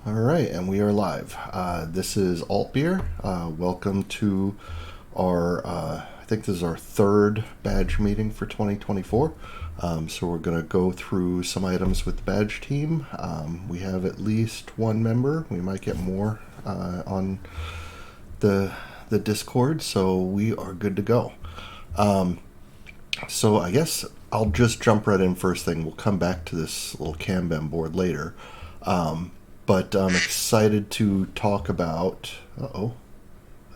All right, and we are live. This is Alt Beer. Welcome to I think this is our third badge meeting for 2024. So we're going to go through some items with the badge team. We have at least one member. We might get more on the Discord, so we are good to go. So I guess I'll just jump right in first thing. We'll come back to this little Kanban board later. But I'm excited to talk about.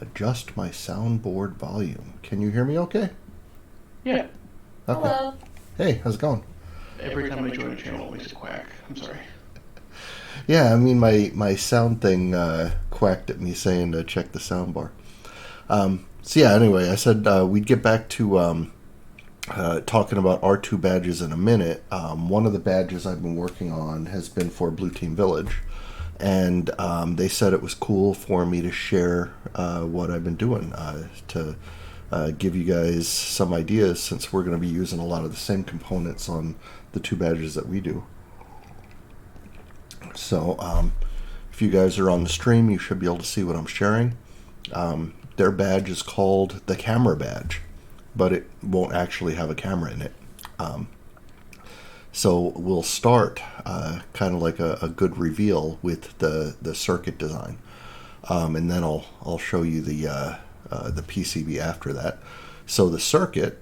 Adjust my soundboard volume. Can you hear me okay? Yeah. Okay. Hello. Hey, how's it going? Every time I join a channel, it makes a quack. I'm sorry. Yeah, I mean, my sound thing quacked at me saying to check the sound bar. So, yeah, anyway, I said we'd get back to talking about R2 badges in a minute. One of the badges I've been working on has been for Blue Team Village. And they said it was cool for me to share what I've been doing to give you guys some ideas, since we're going to be using a lot of the same components on the two badges that we do. So if you guys are on the stream, you should be able to see what I'm sharing. Their badge is called the camera badge, but it won't actually have a camera in it. So we'll start kind of like a good reveal with the circuit design, and then I'll show you the PCB after that. So the circuit,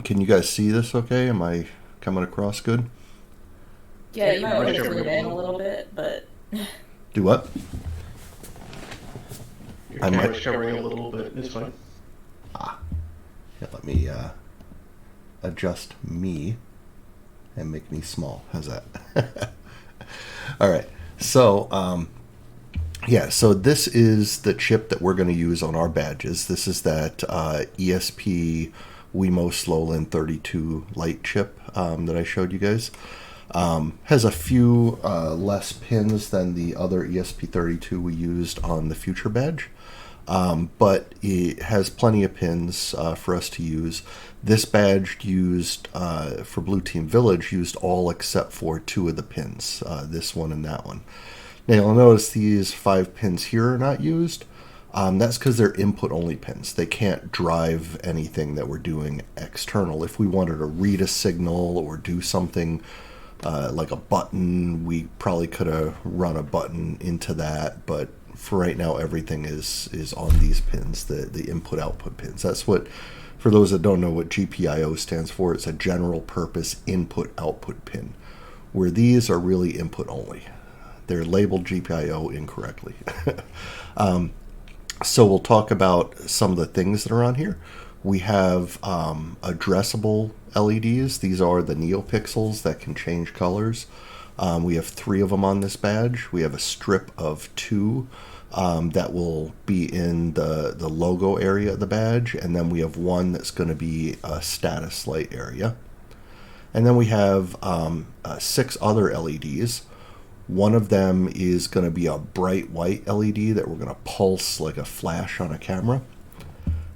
can you guys see this? Okay, am I coming across good? Yeah, you might want to Right, zoom right. in a little bit, but Do what? Your I might- camera's covering a little bit. It's fine. Yeah, let me adjust me and make me small. How's that? All right. So, so this is the chip that we're going to use on our badges. This is that ESP Wemo Slowland 32 light chip that I showed you guys. Has a few less pins than the other ESP32 we used on the Future badge. But it has plenty of pins for us to use. This badge used for Blue Team Village used all except for two of the pins, this one and that one. Now you'll notice these 5 pins here are not used. That's because they're input only pins. They can't drive anything that we're doing external. If we wanted to read a signal or do something like a button, we probably could have run a button into that, but for right now everything is on these pins, the input output pins. That's what, for those that don't know what GPIO stands for, it's a general purpose input output pin, where these are really input only. They're labeled GPIO incorrectly. So we'll talk about some of the things that are on here. We have addressable LEDs. These are the NeoPixels that can change colors. We have 3 of them on this badge. We have a strip of 2 that will be in the logo area of the badge, and then we have 1 that's going to be a status light area. And then we have 6 other LEDs. One of them is going to be a bright white LED that we're going to pulse like a flash on a camera.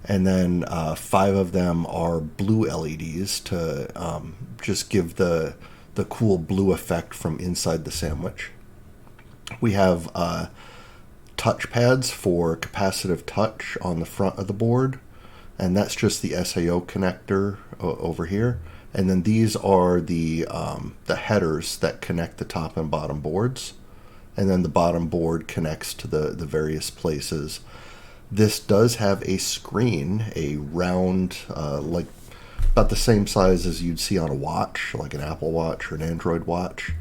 And then 5 of them are blue LEDs to just give the cool blue effect from inside the sandwich. We have touch pads for capacitive touch on the front of the board, and that's just the SAO connector over here. And then these are the headers that connect the top and bottom boards, and then the bottom board connects to the various places. This does have a screen, a round, like about the same size as you'd see on a watch, like an Apple Watch or an Android watch.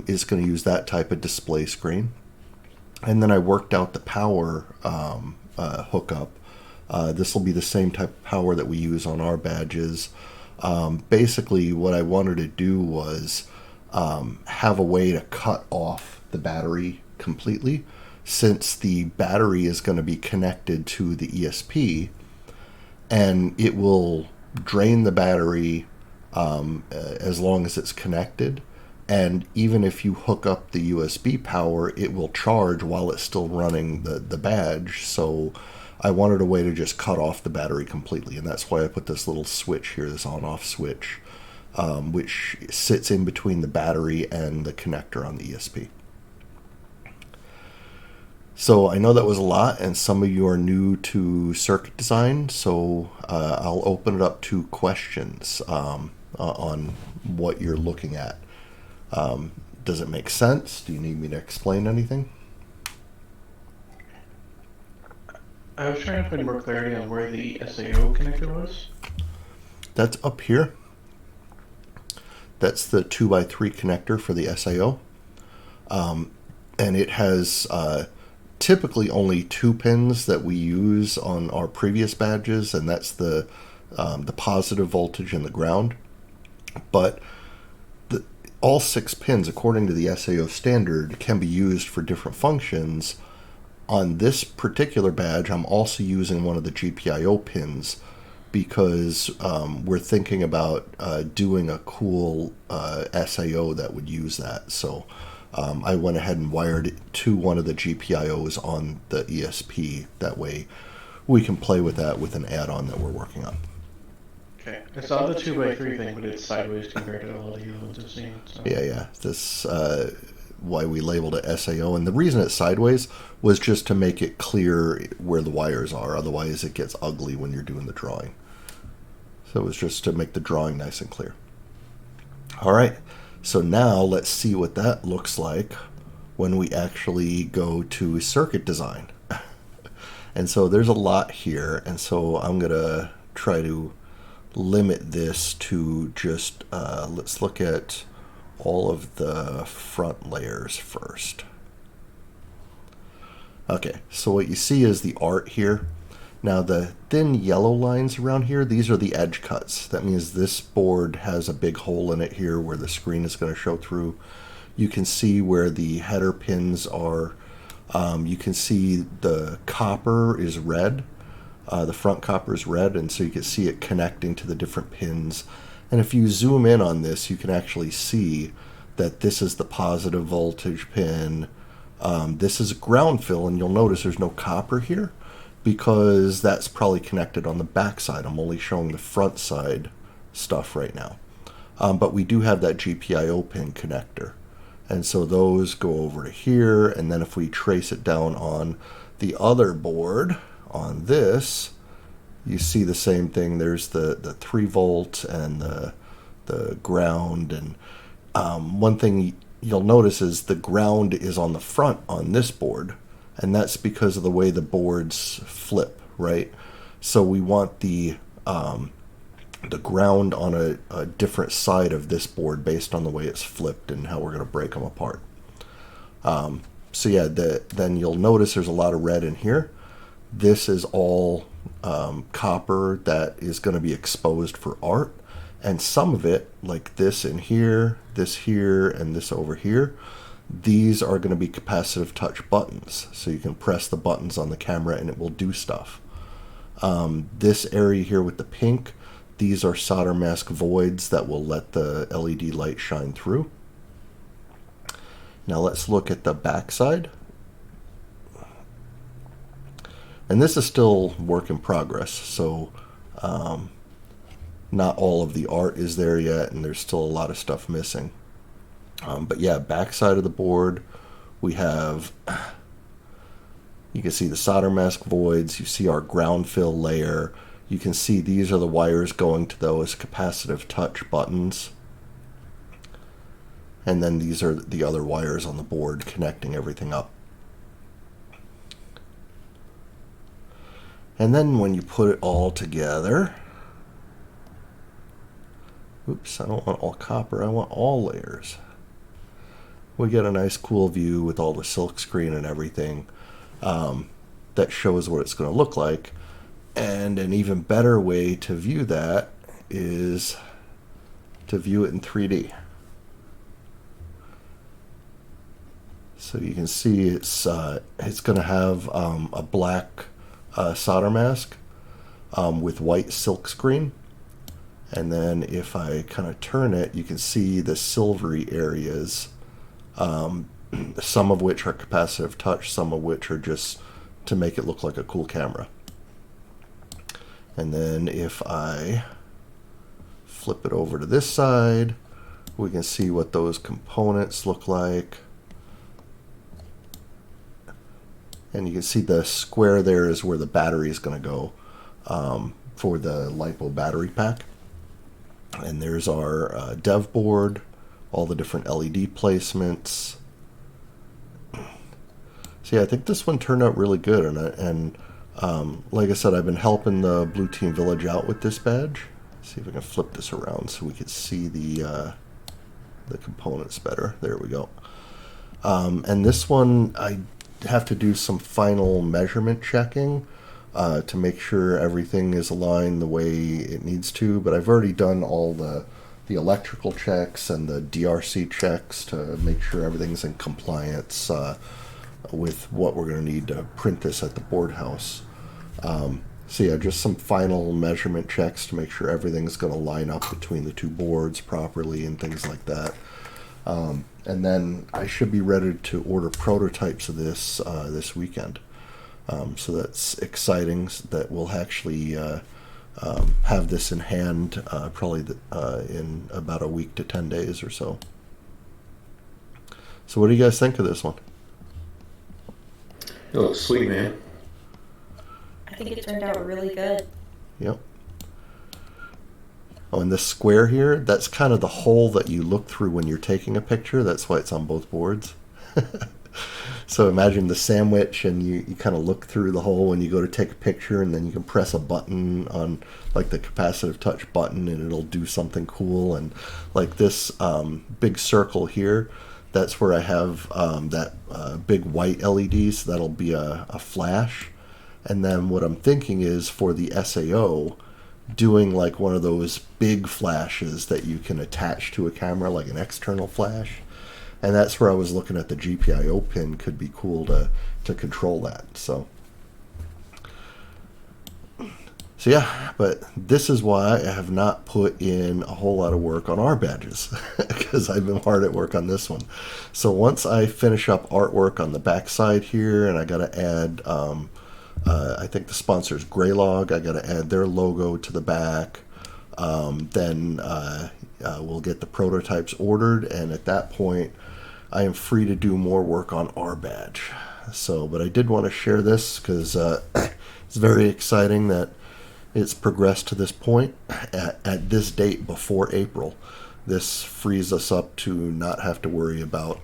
Is going to use that type of display screen. And then I worked out the power hookup. This will be the same type of power that we use on our badges. Basically, what I wanted to do was have a way to cut off the battery completely, since the battery is going to be connected to the ESP, and it will drain the battery as long as it's connected. And even if you hook up the USB power, it will charge while it's still running the badge. So I wanted a way to just cut off the battery completely, and that's why I put this little switch here, this on-off switch, which sits in between the battery and the connector on the ESP. So I know that was a lot, and some of you are new to circuit design, so I'll open it up to questions on what you're looking at. Does it make sense? Do you need me to explain anything? I was trying to find more clarity on where the SAO connector was. That's up here. That's the 2x3 connector for the SIO. And it has typically only 2 pins that we use on our previous badges, and that's the positive voltage and the ground. But all 6 pins, according to the SAO standard, can be used for different functions. On this particular badge, I'm also using one of the GPIO pins because we're thinking about doing a cool SAO that would use that. So I went ahead and wired it to one of the GPIOs on the ESP. That way we can play with that with an add-on that we're working on. Okay. I saw the 2x3 thing, but it's sideways compared to all the other ones I've seen. So. Yeah. This why we labeled it SAO, and the reason it's sideways was just to make it clear where the wires are. Otherwise, it gets ugly when you're doing the drawing. So it was just to make the drawing nice and clear. All right. So now let's see what that looks like when we actually go to circuit design. And so there's a lot here, and so I'm gonna try to limit this to just let's look at all of the front layers first. Okay, so what you see is the art here. Now the thin yellow lines around here, these are the edge cuts. That means this board has a big hole in it here where the screen is going to show through. You can see where the header pins are. You can see the copper is red. The front copper is red, and so you can see it connecting to the different pins. And if you zoom in on this, you can actually see that this is the positive voltage pin. This is ground fill, and you'll notice there's no copper here because that's probably connected on the back side. I'm only showing the front side stuff right now. But we do have that GPIO pin connector. And so those go over to here, and then if we trace it down on the other board, on this, you see the same thing. There's the 3 volt and the ground, and one thing you'll notice is the ground is on the front on this board, and that's because of the way the boards flip, right? So we want the ground on a different side of this board based on the way it's flipped and how we're going to break them apart. So yeah, then you'll notice there's a lot of red in here. This is all copper that is going to be exposed for art, and some of it, like this in here, this here, and this over here, these are going to be capacitive touch buttons, so you can press the buttons on the camera and it will do stuff. This area here with the pink, these are solder mask voids that will let the LED light shine through. Now let's look at the back side. And this is still work in progress, so not all of the art is there yet, and there's still a lot of stuff missing. But yeah, back side of the board, we have, you can see the solder mask voids, you see our ground fill layer, you can see these are the wires going to those capacitive touch buttons. And then these are the other wires on the board connecting everything up. And then when you put it all together, oops, I don't want all copper, I want all layers. We get a nice cool view with all the silk screen and everything that shows what it's going to look like. And an even better way to view that is to view it in 3D. So you can see it's going to have a black solder mask with white silk screen, and then if I kind of turn it, you can see the silvery areas, some of which are capacitive touch, some of which are just to make it look like a cool camera. And then if I flip it over to this side, we can see what those components look like. And you can see the square there is where the battery is going to go for the LiPo battery pack. And there's our dev board, all the different LED placements. So yeah, I think this one turned out really good. And like I said, I've been helping the Blue Team Village out with this badge. Let's see if I can flip this around so we can see the components better. There we go. And this one, I have to do some final measurement checking to make sure everything is aligned the way it needs to. But I've already done all the electrical checks and the DRC checks to make sure everything's in compliance with what we're going to need to print this at the board house. So yeah, just some final measurement checks to make sure everything's going to line up between the two boards properly and things like that. And then I should be ready to order prototypes of this this weekend. So that's exciting that we'll actually have this in hand probably in about a week to 10 days or so. So what do you guys think of this one? It looks sweet, man. I think it turned out really good. Yep. Oh, and this square here, that's kind of the hole that you look through when you're taking a picture. That's why it's on both boards. So imagine the sandwich, and you kind of look through the hole when you go to take a picture, and then you can press a button on like the capacitive touch button, and it'll do something cool. And like this big circle here, that's where I have that big white LED, so that'll be a flash. And then what I'm thinking is for the SAO, doing like one of those big flashes that you can attach to a camera, like an external flash. And that's where I was looking at the GPIO pin could be cool to control that. So yeah, but this is why I have not put in a whole lot of work on our badges because I've been hard at work on this one. So once I finish up artwork on the back side here, and I got to add, I think the sponsor is Greylog. I got to add their logo to the back. Then we'll get the prototypes ordered, and at that point, I am free to do more work on our badge. So, but I did want to share this because it's very exciting that it's progressed to this point at this date before April. This frees us up to not have to worry about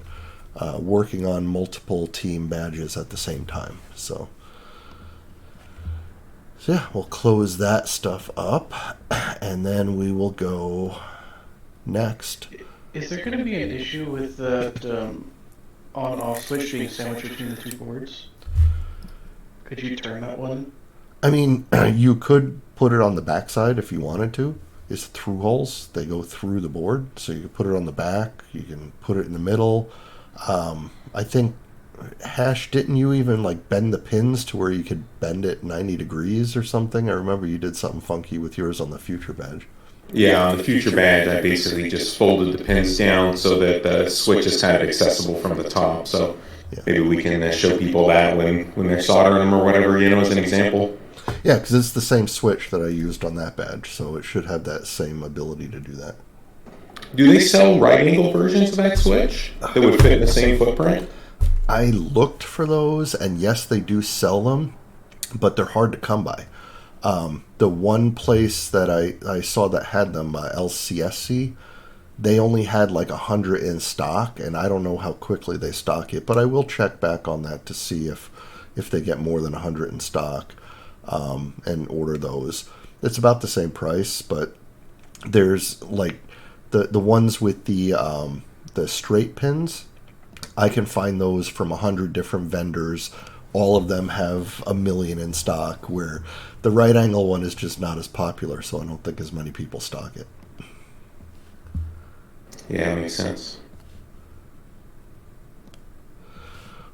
working on multiple team badges at the same time. So yeah, we'll close that stuff up, and then we will go next. Is there going to be an issue with that on-off switch being sandwiched between the two boards? Could you turn that one? I mean, you could put it on the backside if you wanted to. It's through holes. They go through the board. So you can put it on the back. You can put it in the middle. I think, Hash, didn't you even like bend the pins to where you could bend it 90 degrees or something? I remember you did something funky with yours on the Future badge. Yeah, on the Future badge, I basically just folded the pins down so that the switch is kind of accessible from the top. So maybe we can show people that when they're soldering them or whatever, as an example. Yeah, because it's the same switch that I used on that badge, so it should have that same ability to do that. Do they sell right-angle versions of that switch that would fit in the same footprint? I looked for those, and yes, they do sell them, but they're hard to come by. The one place that I saw that had them, LCSC, they only had like 100 in stock, and I don't know how quickly they stock it, but I will check back on that to see if they get more than 100 in stock and order those. It's about the same price, but there's like the ones with the straight pins. I can find those from 100 different vendors. All of them have 1 million in stock, where the right angle one is just not as popular, so I don't think as many people stock it. Yeah, that makes sense.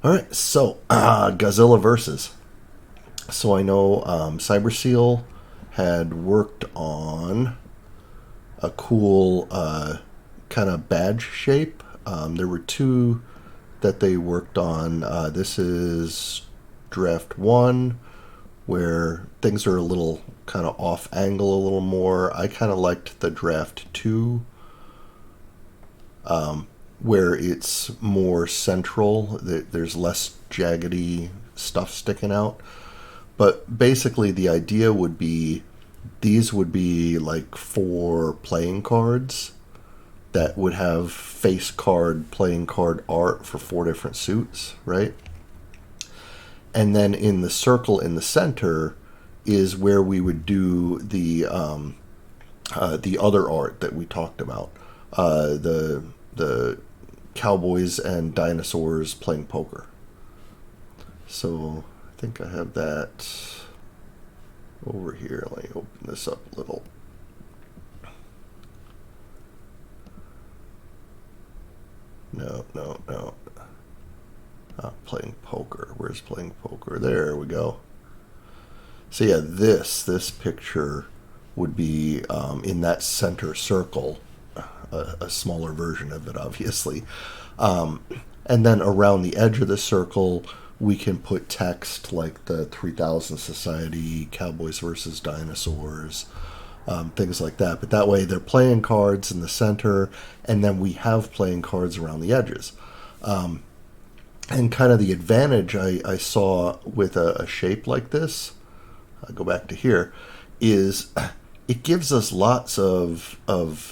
All right, so Godzilla Versus. So I know CyberSeal had worked on a cool kind of badge shape. There were two that they worked on. This is draft 1, where things are a little kind of off angle a little more. I kind of liked the draft 2. where it's more central. There's less jaggedy stuff sticking out. But basically, the idea would be these would be like 4 playing cards that would have face card, playing card art for 4 different suits, right? And then in the circle in the center is where we would do the other art that we talked about, the cowboys and dinosaurs playing poker. So I think I have that over here. Let me open this up a little. No. Playing poker. Where's playing poker? There we go. So yeah, this picture would be in that center circle, a smaller version of it, obviously. And then around the edge of the circle, we can put text like the 3000 Society, Cowboys versus Dinosaurs, things like that. But that way they're playing cards in the center, and then we have playing cards around the edges. And kind of the advantage I saw with a shape like this, I'll go back to here, is it gives us lots of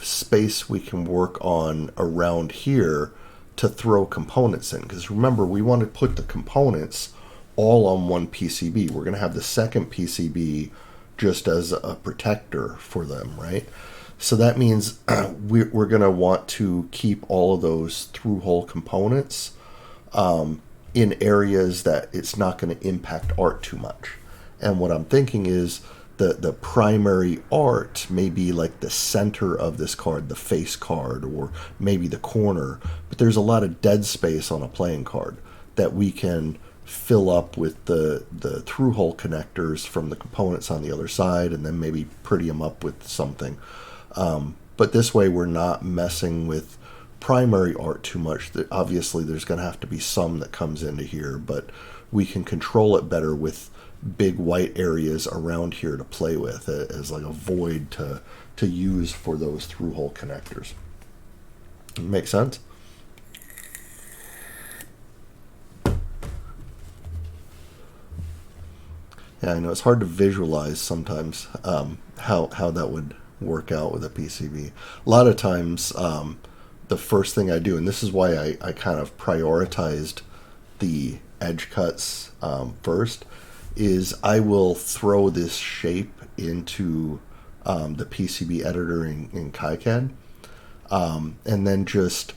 space we can work on around here to throw components in. Because remember, we want to put the components all on one PCB. We're going to have the second PCB just as a protector for them, right? So that means we're going to want to keep all of those through-hole components in areas that it's not going to impact art too much. And what I'm thinking is the primary art may be like the center of this card, the face card, or maybe the corner, but there's a lot of dead space on a playing card that we can fill up with the through-hole connectors from the components on the other side, and then maybe pretty them up with something. But this way we're not messing with primary art too much. Obviously there's going to have to be some that comes into here, but we can control it better with big white areas around here to play with as like a void to use for those through-hole connectors. Make sense? Yeah, I know it's hard to visualize sometimes how that would work out with a PCB. A lot of times the first thing I do, and this is why I kind of prioritized the edge cuts first, is I will throw this shape into the PCB editor in KiCad, and then just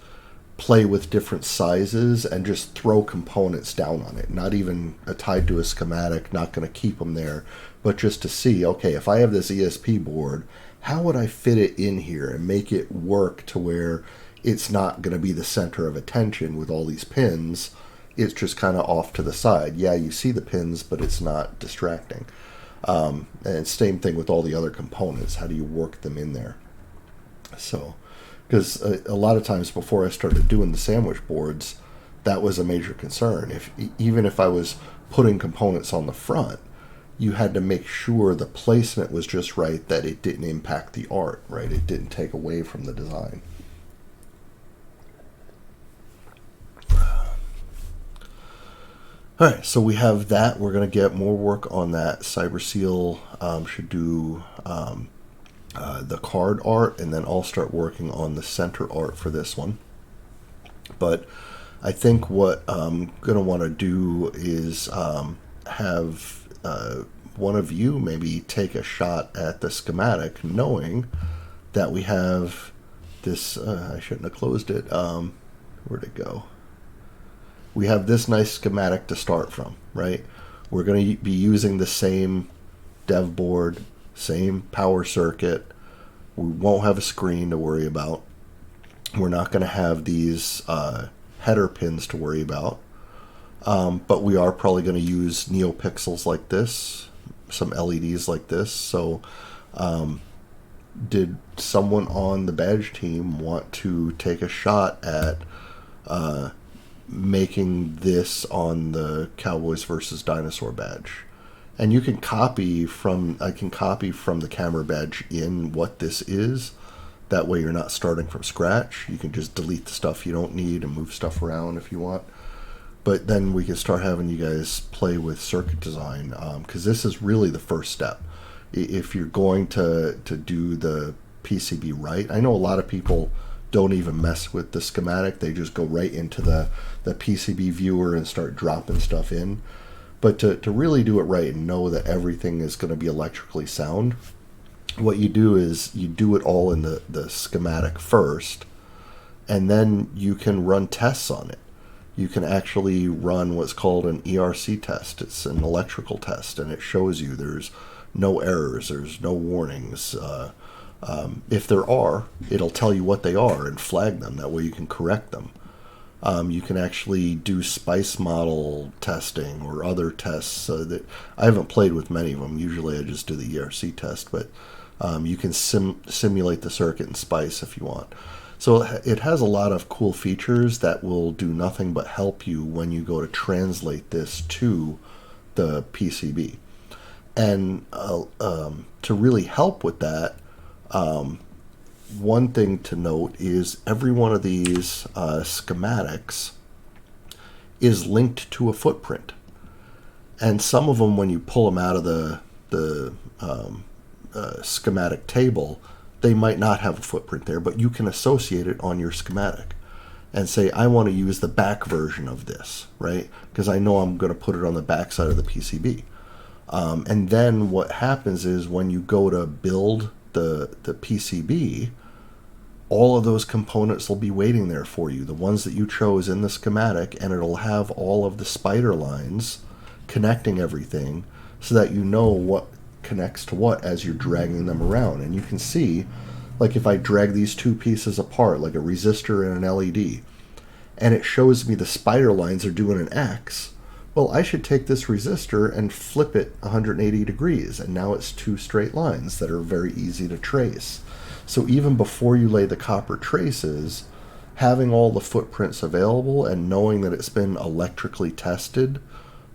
play with different sizes and just throw components down on it. Not even tied to a schematic, not going to keep them there, but just to see, okay, if I have this ESP board, how would I fit it in here and make it work to where it's not going to be the center of attention with all these pins. It's just kind of off to the side. Yeah, you see the pins, but it's not distracting. And same thing with all the other components. How do you work them in there? So, because a lot of times before I started doing the sandwich boards, that was a major concern. Even if I was putting components on the front, you had to make sure the placement was just right, that it didn't impact the art, right? It didn't take away from the design. All right, so we have that. We're going to get more work on that. CyberSeal should do the card art, and then I'll start working on the center art for this one. But I think what I'm going to want to do is have one of you maybe take a shot at the schematic, knowing that we have this. I shouldn't have closed it. Where'd it go? We have this nice schematic to start from, right? We're going to be using the same dev board, same power circuit. We won't have a screen to worry about. We're not going to have these header pins to worry about. But we are probably going to use NeoPixels like this, some LEDs like this. So did someone on the badge team want to take a shot at making this on the Cowboys versus Dinosaur badge? And you can copy from, I can copy from the camera badge in what this is. That way you're not starting from scratch. You can just delete the stuff you don't need and move stuff around if you want. But then we can start having you guys play with circuit design, because this is really the first step. If you're going to do the PCB right, I know a lot of people don't even mess with the schematic. They just go right into the PCB viewer and start dropping stuff in. But to really do it right and know that everything is going to be electrically sound, what you do is you do it all in the schematic first, and then you can run tests on it. You can actually run what's called an ERC test. It's an electrical test, and it shows you there's no errors, there's no warnings. If there are, it'll tell you what they are and flag them. That way you can correct them. You can actually do spice model testing or other tests. That I haven't played with many of them. Usually I just do the ERC test, but you can simulate the circuit in spice if you want. So it has a lot of cool features that will do nothing but help you when you go to translate this to the PCB. And to really help with that, one thing to note is every one of these schematics is linked to a footprint. And some of them, when you pull them out of the schematic table, they might not have a footprint there, but you can associate it on your schematic and say, I want to use the back version of this, right? Because I know I'm going to put it on the back side of the PCB. And then what happens is when you go to build the PCB, all of those components will be waiting there for you, the ones that you chose in the schematic, and it'll have all of the spider lines connecting everything so that you know what connects to what as you're dragging them around. And you can see, like if I drag these two pieces apart, like a resistor and an LED, and it shows me the spider lines are doing an X, well, I should take this resistor and flip it 180 degrees, and now it's two straight lines that are very easy to trace. So even before you lay the copper traces, having all the footprints available and knowing that it's been electrically tested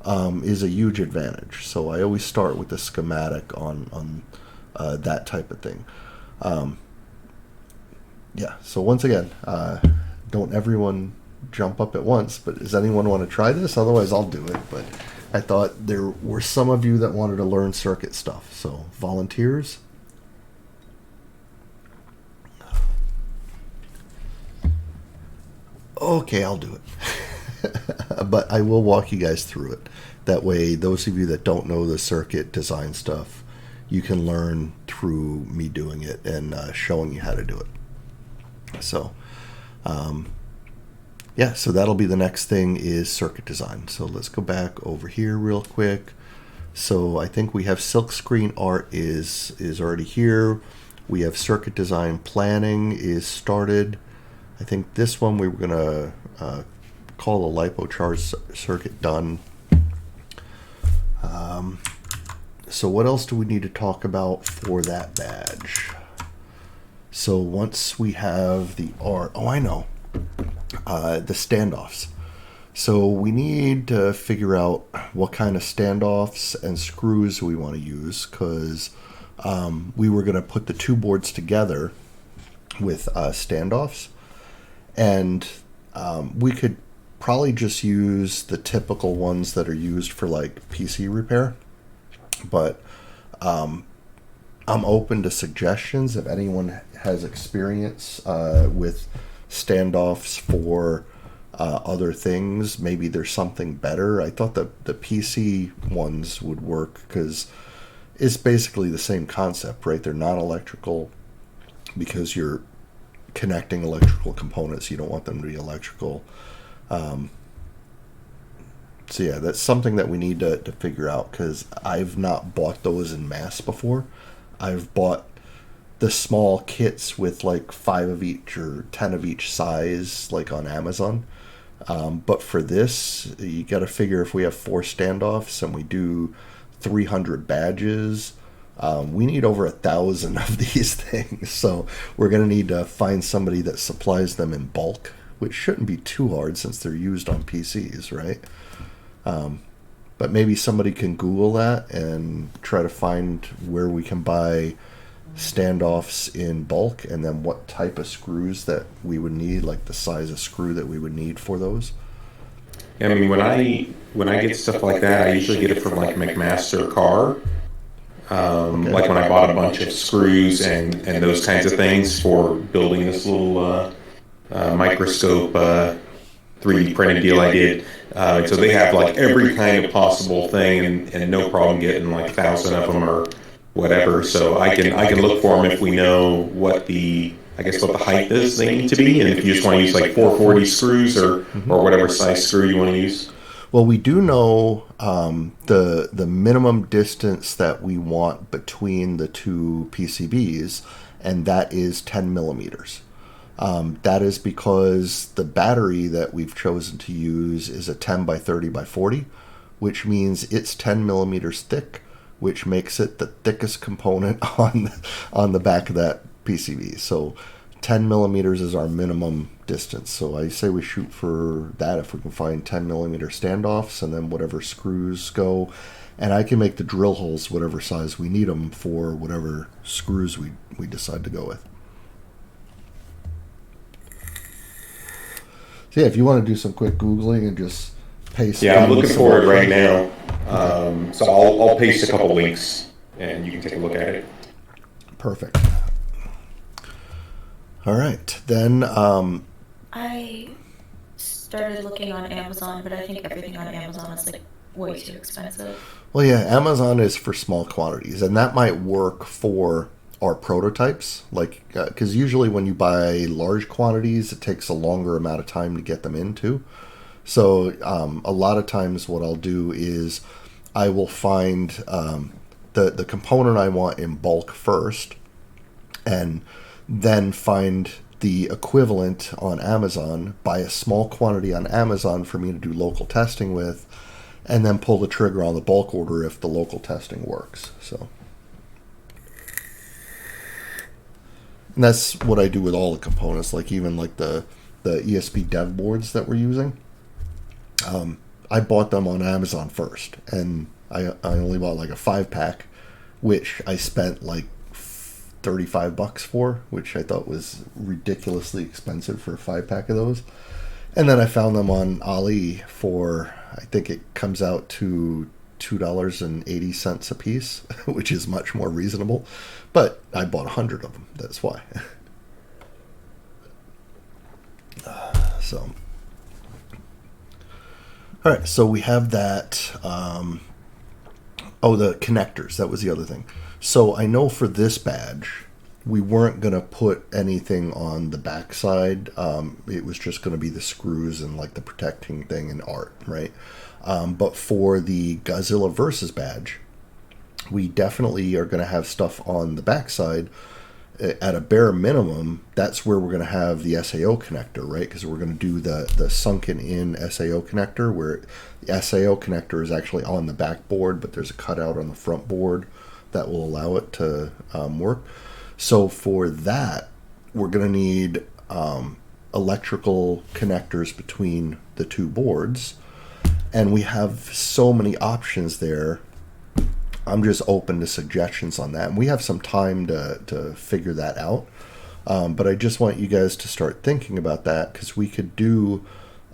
is a huge advantage. So I always start with the schematic on that type of thing. Yeah, so once again, don't everyone jump up at once, but does anyone want to try this? Otherwise I'll do it. But I thought there were some of you that wanted to learn circuit stuff. So volunteers? Okay, I'll do it. But I will walk you guys through it. That way, those of you that don't know the circuit design stuff, you can learn through me doing it and showing you how to do it. So, yeah, so that'll be the next thing is circuit design. So let's go back over here real quick. So I think we have Silkscreen Art is already here. We have circuit design planning is started. I think this one we were going to call the LiPo charge circuit done. So what else do we need to talk about for that badge? So once we have the art, oh, I know, the standoffs. So we need to figure out what kind of standoffs and screws we want to use, because we were going to put the two boards together with standoffs, and we could probably just use the typical ones that are used for like PC repair, but I'm open to suggestions if anyone has experience with standoffs for other things. Maybe there's something better. I thought that the PC ones would work because it's basically the same concept, right? They're not electrical because you're connecting electrical components. You don't want them to be electrical. So yeah, that's something that we need to figure out, because I've not bought those in mass before. I've bought the small kits with like 5 of each or 10 of each size, like on Amazon. But for this, you got to figure if we have 4 standoffs and we do 300 badges, we need over 1,000 of these things. So we're going to need to find somebody that supplies them in bulk, which shouldn't be too hard since they're used on PCs, right? But maybe somebody can Google that and try to find where we can buy standoffs in bulk, and then what type of screws that we would need, like the size of screw that we would need for those? I mean, when I get stuff like that, I usually get it from like McMaster Car. Okay. Like when I bought a bunch of screws and those kinds of things for building this little microscope 3D printed deal I did. And so they have like every kind of possible thing, and no problem getting like 1,000 of them or whatever. So I can look for them if we know what the height is they need to be, and if you just want to use like 440 screws or whatever size screw you want to use. Well, we do know the minimum distance that we want between the two PCBs, and that is 10 millimeters. That is because the battery that we've chosen to use is a 10 by 30 by 40, which means it's 10 millimeters thick, which makes it the thickest component on the back of that PCB. So 10 millimeters is our minimum distance. So I say we shoot for that if we can find 10 millimeter standoffs, and then whatever screws go. And I can make the drill holes whatever size we need them for, whatever screws we decide to go with. So yeah, if you want to do some quick Googling and just paste. Yeah, I'm looking for it right now. So I'll paste a couple links and you can take a look at it. Perfect. All right, then. I started looking on Amazon, but I think everything on Amazon is like way too expensive. Well, yeah, Amazon is for small quantities, and that might work for our prototypes. Like, because usually when you buy large quantities, it takes a longer amount of time to get them into. So a lot of times what I'll do is I will find the component I want in bulk first, and then find the equivalent on Amazon, buy a small quantity on Amazon for me to do local testing with, and then pull the trigger on the bulk order if the local testing works. So, and that's what I do with all the components, like even like the ESP dev boards that we're using. I bought them on Amazon first, and I only bought like a 5-pack, which I spent like $35 for, which I thought was ridiculously expensive for a 5-pack of those. And then I found them on Ali for, I think it comes out to $2.80 a piece, which is much more reasonable. But I bought 100 of them. That's why. So, all right. So we have that. The connectors. That was the other thing. So I know for this badge, we weren't going to put anything on the backside. It was just going to be the screws and like the protecting thing and art, right? But for the Godzilla Versus badge, we definitely are going to have stuff on the backside. At a bare minimum, that's where we're going to have the SAO connector, right? Because we're going to do the sunken in SAO connector, where the SAO connector is actually on the back board, but there's a cutout on the front board that will allow it to work. So for that, we're going to need electrical connectors between the two boards. And we have so many options there. I'm just open to suggestions on that. And we have some time to figure that out. But I just want you guys to start thinking about that, because we could do...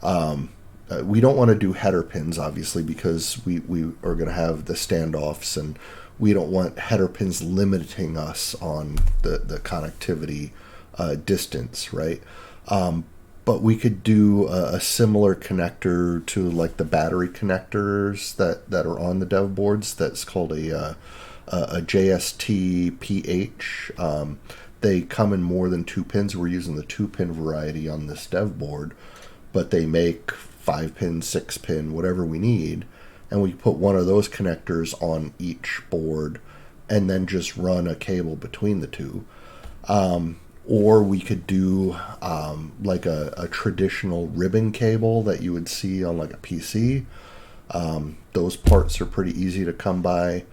we don't want to do header pins, obviously, because we are going to have the standoffs, and we don't want header pins limiting us on the connectivity distance, right? But we could do a similar connector to like the battery connectors that are on the dev boards. That's called a JST PH. They come in more than 2 pins. We're using the 2-pin variety on this dev board, but they make 5-pin, 6-pin, whatever we need. And we put one of those connectors on each board and then just run a cable between the two. Or we could do like a traditional ribbon cable that you would see on like a PC. Those parts are pretty easy to come by.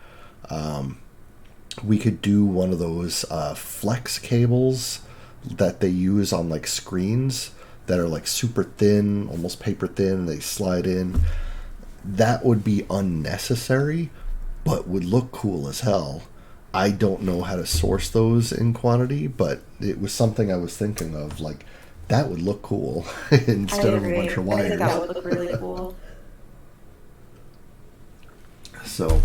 We could do one of those flex cables that they use on like screens that are like super thin, almost paper thin. They slide in. That would be unnecessary, but would look cool as hell. I don't know how to source those in quantity, but it was something I was thinking of. Like, that would look cool I instead of a agree. bunch of I think that wires. would look really cool. So,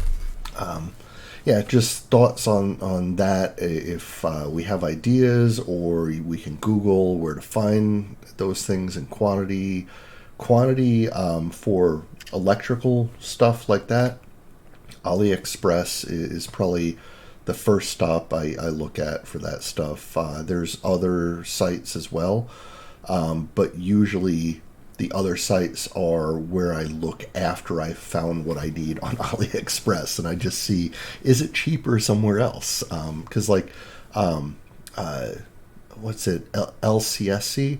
yeah, just thoughts on that. If we have ideas, or we can Google where to find those things in quantity. Quantity for electrical stuff like that, AliExpress is probably the first stop I look at for that stuff. There's other sites as well, but usually the other sites are where I look after I've found what I need on AliExpress, and I just see, is it cheaper somewhere else? Because um, uh, what's it, LCSC?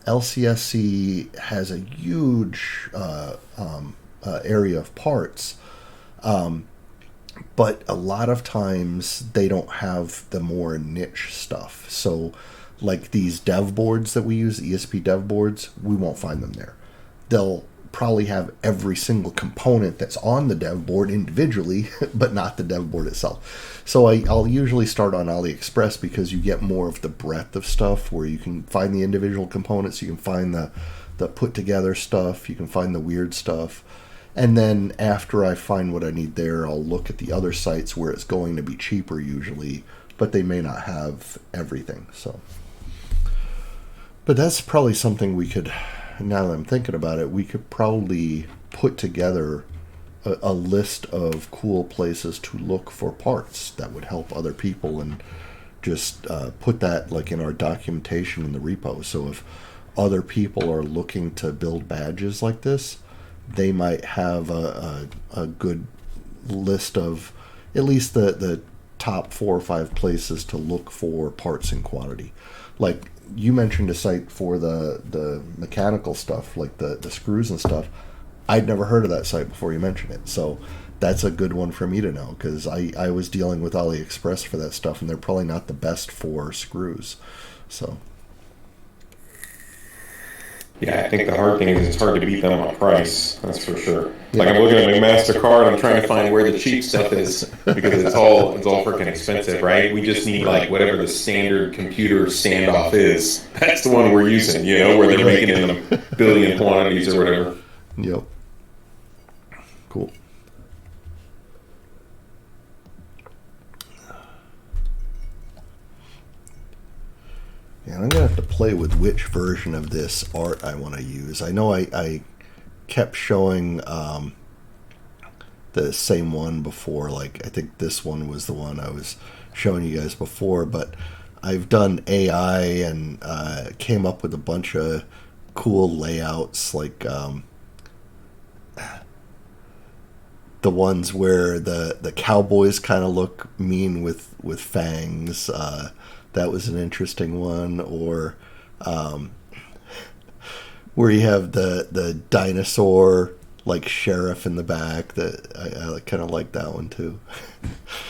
LCSC has a huge area of parts, but a lot of times they don't have the more niche stuff. So, like these dev boards that we use, ESP dev boards, we won't find them there. They'll probably have every single component that's on the dev board individually, but not the dev board itself. So I'll usually start on AliExpress because you get more of the breadth of stuff where you can find the individual components, you can find the put together stuff, you can find the weird stuff. And then after I find what I need there, I'll look at the other sites where it's going to be cheaper usually, but they may not have everything. So, but that's probably something we could, now that I'm thinking about it, we could probably put together a list of cool places to look for parts that would help other people, and just put that like in our documentation in the repo. So if other people are looking to build badges like this, they might have a good list of at least the top 4 or 5 places to look for parts in quantity. Like you mentioned a site for the mechanical stuff, like the screws and stuff. I'd never heard of that site before you mentioned it. So that's a good one for me to know, because I was dealing with AliExpress for that stuff, and they're probably not the best for screws. So. Yeah, I think the hard thing is it's hard to beat them on price. That's for sure. Like I'm looking at my MasterCard, I'm trying to find where the cheap stuff is because it's all freaking expensive, right? We just need like whatever the standard computer standoff is. That's the one we're using, where they're making it in billion quantities or whatever. Yep. Cool. Yeah, I'm gonna have to play with which version of this art I want to use. I know I kept showing the same one before. Like I think this one was the one I was showing you guys before, but I've done AI and came up with a bunch of cool layouts, like the ones where the cowboys kind of look mean with fangs. That was an interesting one. Or where you have the dinosaur like sheriff in the back. That I kind of like that one too.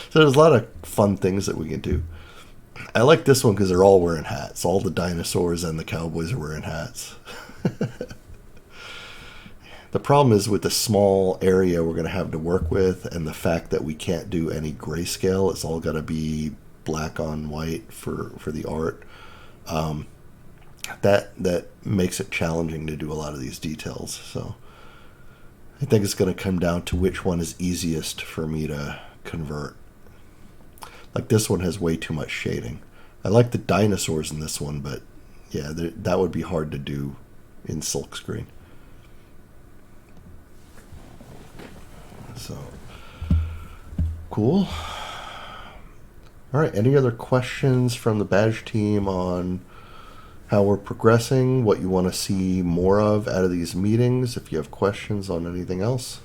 So there's a lot of fun things that we can do. I like this one because they're all wearing hats. All the dinosaurs and the cowboys are wearing hats. The problem is with the small area we're going to have to work with, and the fact that we can't do any grayscale. It's all got to be black on white for the art. That makes it challenging to do a lot of these details. So I think it's going to come down to which one is easiest for me to convert. Like this one has way too much shading. I like the dinosaurs in this one, but yeah, that would be hard to do in silkscreen. So cool. All right, any other questions from the badge team on how we're progressing, what you want to see more of out of these meetings? If you have questions on anything else.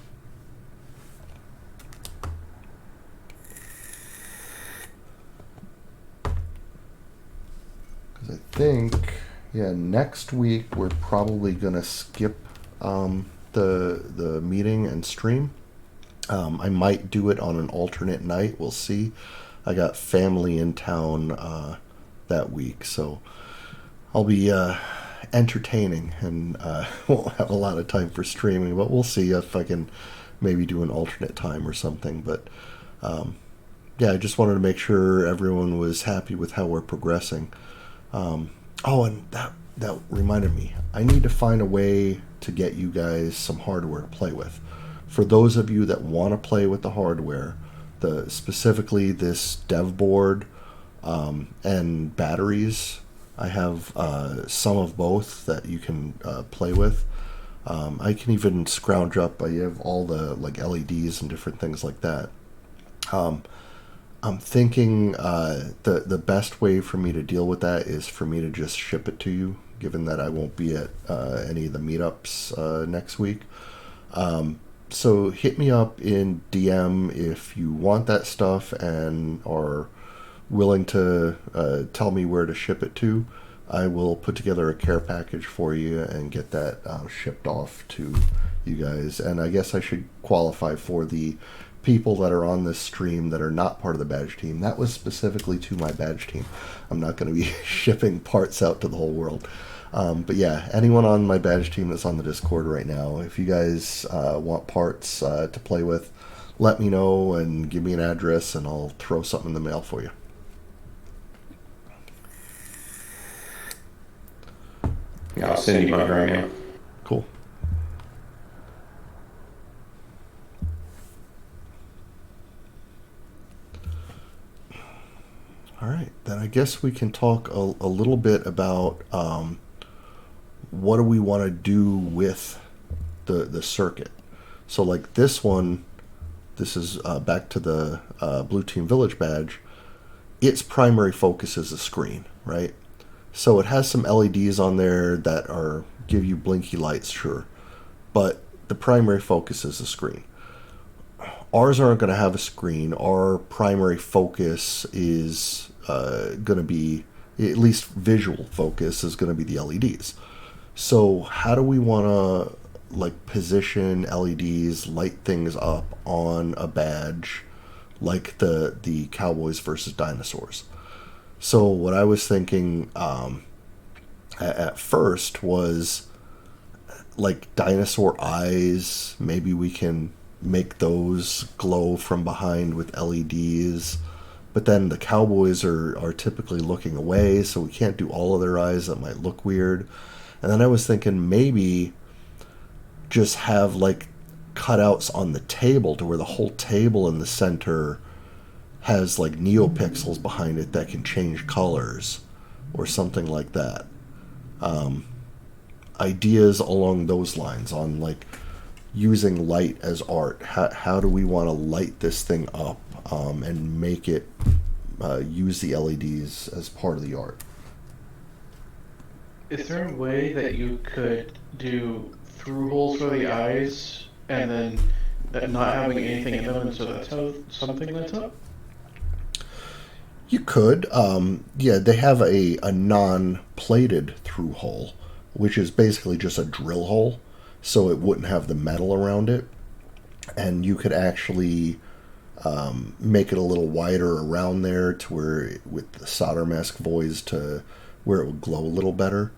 Because I think, yeah, next week we're probably going to skip the meeting and stream. I might do it on an alternate night. We'll see. I got family in town that week, so I'll be entertaining and won't have a lot of time for streaming, but we'll see if I can maybe do an alternate time or something. But Yeah, I just wanted to make sure everyone was happy with how we're progressing. Oh, and that reminded me. I need to find a way to get you guys some hardware to play with. For those of you that want to play with the hardware, specifically this dev board and batteries, I have some of both that you can play with. I can even scrounge up. I have all the like LEDs and different things like that. I'm thinking the best way for me to deal with that is for me to just ship it to you, given that I won't be at any of the meetups next week. So hit me up in DM if you want that stuff and are willing to tell me where to ship it to. I will put together a care package for you and get that shipped off to you guys. And I guess I should qualify for the people that are on this stream that are not part of the badge team. That was specifically to my badge team. I'm not going to be shipping parts out to the whole world. But yeah, anyone on my badge team that's on the Discord right now, if you guys want parts to play with, let me know and give me an address and I'll throw something in the mail for you. Yeah, I'll send you mine right now. Cool. All right, then I guess we can talk a little bit about what do we want to do with the circuit. So like this one, this is back to the Blue Team Village badge. Its primary focus is the screen, right? So it has some LEDs on there that are give you blinky lights, sure, but the primary focus is the screen. Ours aren't going to have a screen. Our primary focus is going to be, at least visual focus, is going to be the LEDs. So how do we want to like position LEDs, light things up on a badge like the Cowboys versus Dinosaurs? So what I was thinking at first was like dinosaur eyes. Maybe we can make those glow from behind with LEDs. But then the Cowboys are typically looking away, so we can't do all of their eyes. That might look weird. And then I was thinking maybe just have like cutouts on the table to where the whole table in the center has like neopixels behind it that can change colors or something like that. Ideas along those lines on like using light as art. How do we want to light this thing up and make it use the LEDs as part of the art? Is there a way that you could do through holes for the eyes and then not having anything in them, and so that's how something lights up? You could. Yeah, they have a non-plated through hole, which is basically just a drill hole, so it wouldn't have the metal around it. And you could actually make it a little wider around there to where, with the solder mask voids, to where it would glow a little better.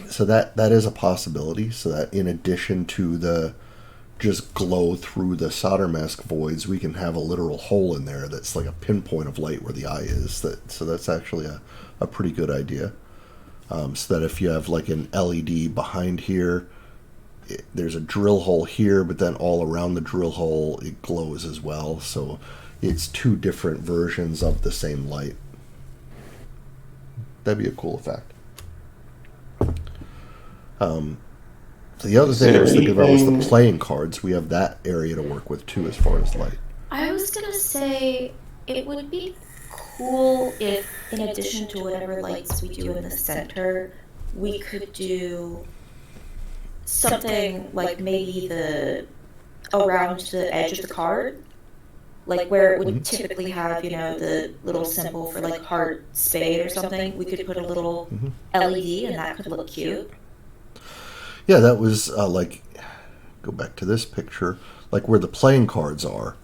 So that is a possibility. So that in addition to the just glow through the solder mask voids, we can have a literal hole in there that's like a pinpoint of light where the eye is. So that's actually a pretty good idea. So that if you have like an LED behind here, there's a drill hole here, but then all around the drill hole it glows as well. So it's two different versions of the same light. That'd be a cool effect. The other thing I was thinking about was the playing cards. We have that area to work with too as far as light. I was gonna say it would be cool if, in addition to whatever lights we do in the center, we could do something like maybe around the edge of the card, like where it would typically have, the little symbol for like heart, spade, or something. We could put a little LED, and that could look cute. Yeah, that was like, go back to this picture, like where the playing cards are,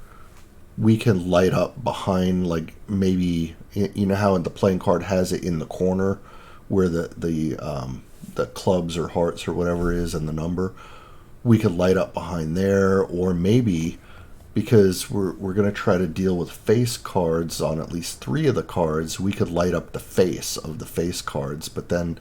we can light up behind, like maybe, you know how the playing card has it in the corner where the clubs or hearts or whatever is and the number, we could light up behind there, or maybe because we're going to try to deal with face cards on at least 3 of the cards. We could light up the face of the face cards, but then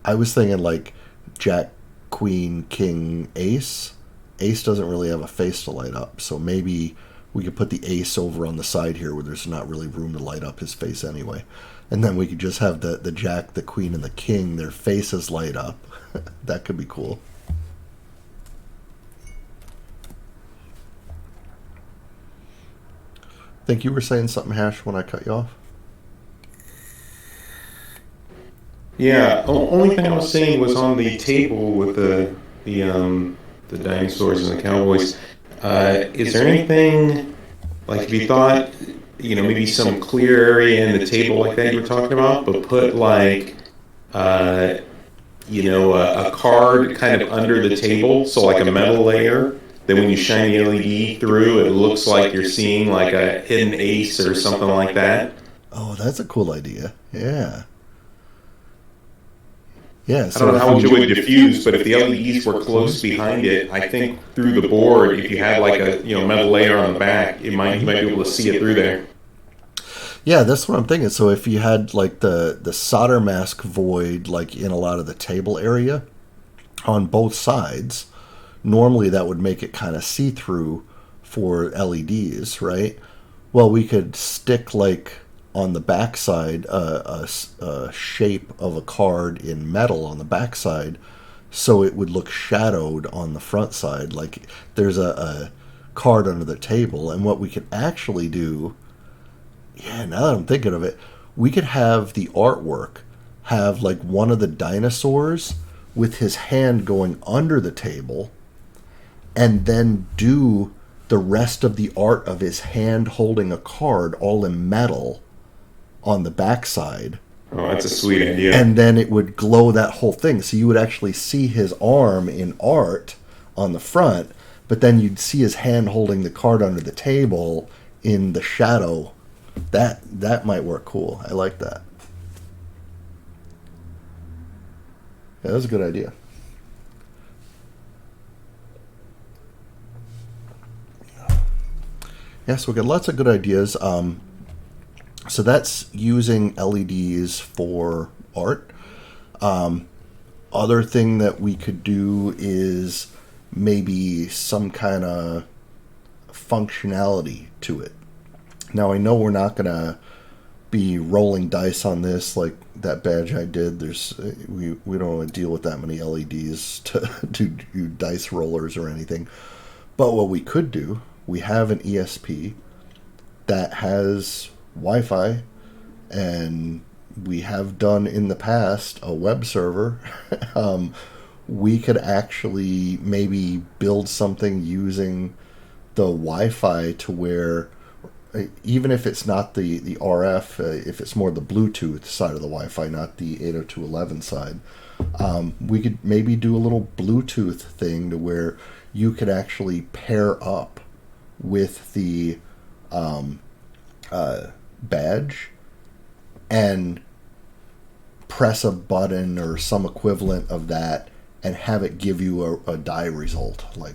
I was thinking like Jack, Queen, King, Ace. Ace doesn't really have a face to light up, so maybe we could put the Ace over on the side here where there's not really room to light up his face anyway. And then we could just have the Jack, the Queen, and the King, their faces light up. That could be cool. Think you were saying something, Hash, when I cut you off? Yeah, only thing I was saying was on the table with the dinosaurs and the cowboys. Is there anything, like, if you thought, maybe some clear area in the table like that you were talking about, but put like, a card kind of under the table, so like a metal layer. Then when you shine the LED through, it looks like you're seeing like a hidden ace or something like that. Oh, that's a cool idea. Yeah. Yeah. I don't know how much it would diffuse, but if the LEDs were close behind it, I think through the board, if you had like a metal layer on the back, you might be able to see it through there. Yeah, that's what I'm thinking. So if you had like the solder mask void like in a lot of the table area on both sides, normally that would make it kind of see-through for LEDs, right? Well, we could stick like on the backside a shape of a card in metal on the backside, so it would look shadowed on the front side, like there's a card under the table. And what we could actually do, yeah, now that I'm thinking of it, we could have the artwork have like one of the dinosaurs with his hand going under the table, and then do the rest of the art of his hand holding a card all in metal on the backside. Oh, that's a sweet idea. And then it would glow that whole thing. So you would actually see his arm in art on the front, but then you'd see his hand holding the card under the table in the shadow. That might work cool. I like that. Yeah, that was a good idea. Yeah, so we got lots of good ideas. So that's using LEDs for art. Other thing that we could do is maybe some kind of functionality to it. Now, I know we're not going to be rolling dice on this like that badge I did. We don't want to deal with that many LEDs to do dice rollers or anything. But what we could do, we have an ESP that has Wi-Fi, and we have done in the past a web server. We could actually maybe build something using the Wi-Fi to where, even if it's not the RF, if it's more the Bluetooth side of the Wi-Fi, not the 802.11 side, we could maybe do a little Bluetooth thing to where you could actually pair up with the badge and press a button or some equivalent of that and have it give you a die result. Like,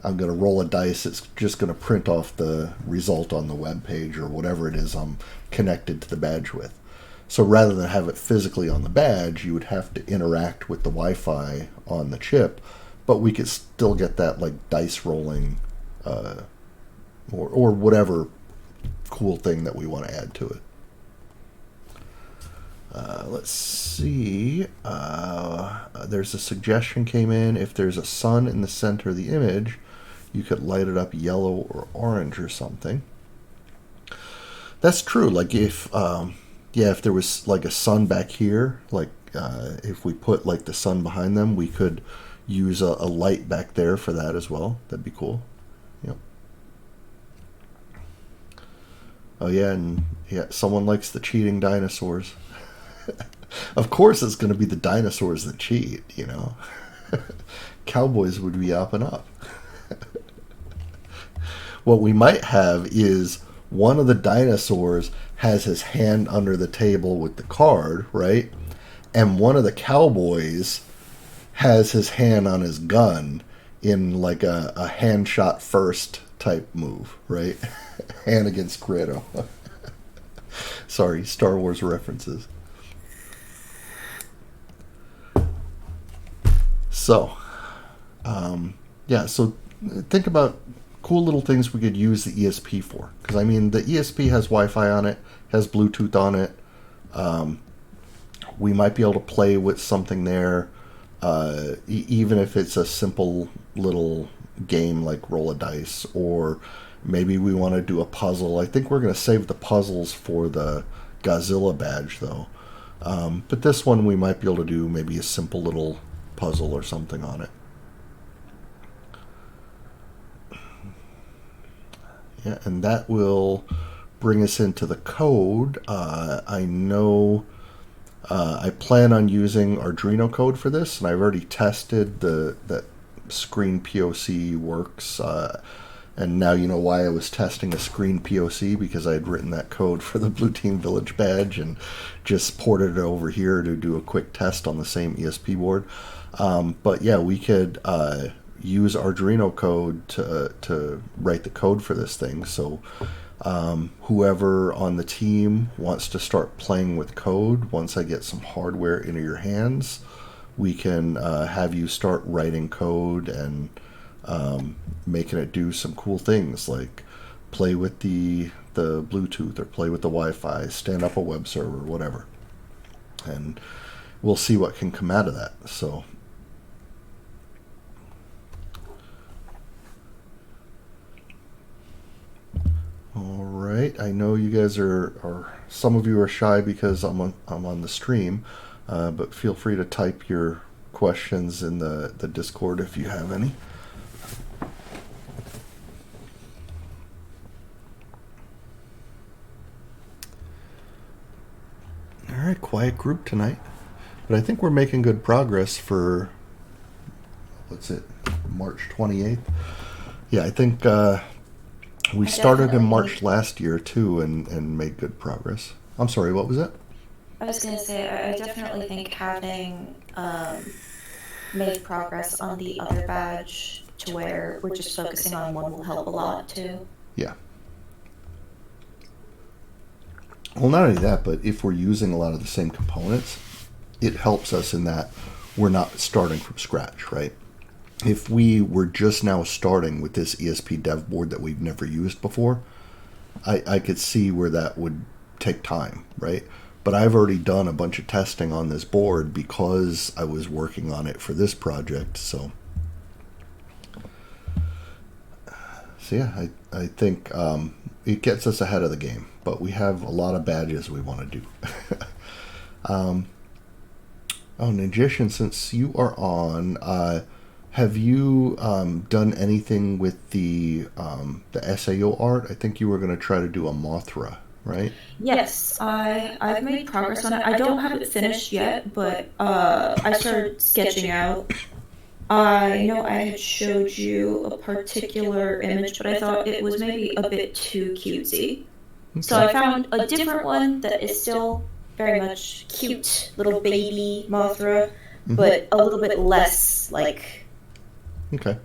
I'm going to roll a dice, it's just going to print off the result on the web page or whatever it is I'm connected to the badge with. So rather than have it physically on the badge, you would have to interact with the Wi-Fi on the chip, but we could still get that like dice rolling or whatever cool thing that we want to add to it. Let's see. There's a suggestion came in. If there's a sun in the center of the image, you could light it up yellow or orange or something. That's true. Like if there was like a sun back here, like if we put like the sun behind them, we could use a light back there for that as well. That'd be cool. Yep. Oh yeah, and yeah, someone likes the cheating dinosaurs. Of course it's going to be the dinosaurs that cheat, you know. Cowboys would be up and up. What we might have is one of the dinosaurs has his hand under the table with the card, right? And one of the cowboys has his hand on his gun in like a hand shot first type move, right? Hand against Greedo. Sorry, Star Wars references. So, yeah, so think about cool little things we could use the ESP for. Because, I mean, the ESP has Wi-Fi on it, has Bluetooth on it. We might be able to play with something there, even if it's a simple little game like roll a dice, or maybe we want to do a puzzle. I think we're going to save the puzzles for the Godzilla badge, though. But this one we might be able to do maybe a simple little puzzle or something on it. Yeah, and that will bring us into the code. I know I plan on using Arduino code for this, and I've already tested that screen POC works. And now you know why I was testing a screen POC, because I had written that code for the Blue Team Village badge and just ported it over here to do a quick test on the same ESP board. But yeah, we could use Arduino code to write the code for this thing. So whoever on the team wants to start playing with code, once I get some hardware into your hands, we can have you start writing code and making it do some cool things like play with the Bluetooth or play with the Wi-Fi, stand up a web server, whatever. And we'll see what can come out of that. So all right, I know you guys are some of you are shy because I'm on the stream, but feel free to type your questions in the Discord if you have any. All right, quiet group tonight, but I think we're making good progress for, what's it, March 28th? Yeah, I think we started in March last year too, and made good progress. I'm sorry, what was that? I was going to say, I definitely think having made progress on the other badge to where we're just focusing on one will help a lot too. Yeah. Well, not only that, but if we're using a lot of the same components, it helps us in that we're not starting from scratch, right? If we were just now starting with this ESP dev board that we've never used before, I could see where that would take time, right? But I've already done a bunch of testing on this board because I was working on it for this project. So yeah, I think it gets us ahead of the game. But we have a lot of badges we want to do. Oh, Magician, since you are on, have you done anything with the SAO art? I think you were going to try to do a Mothra, right? Yes, I've made progress on it. I don't have it finished yet, but I started sketching out. I know I had showed you a particular image, but I thought it was maybe a bit too cutesy. Okay. So I found a different one that is still very much cute, little baby Mothra, but a little bit less like. Okay.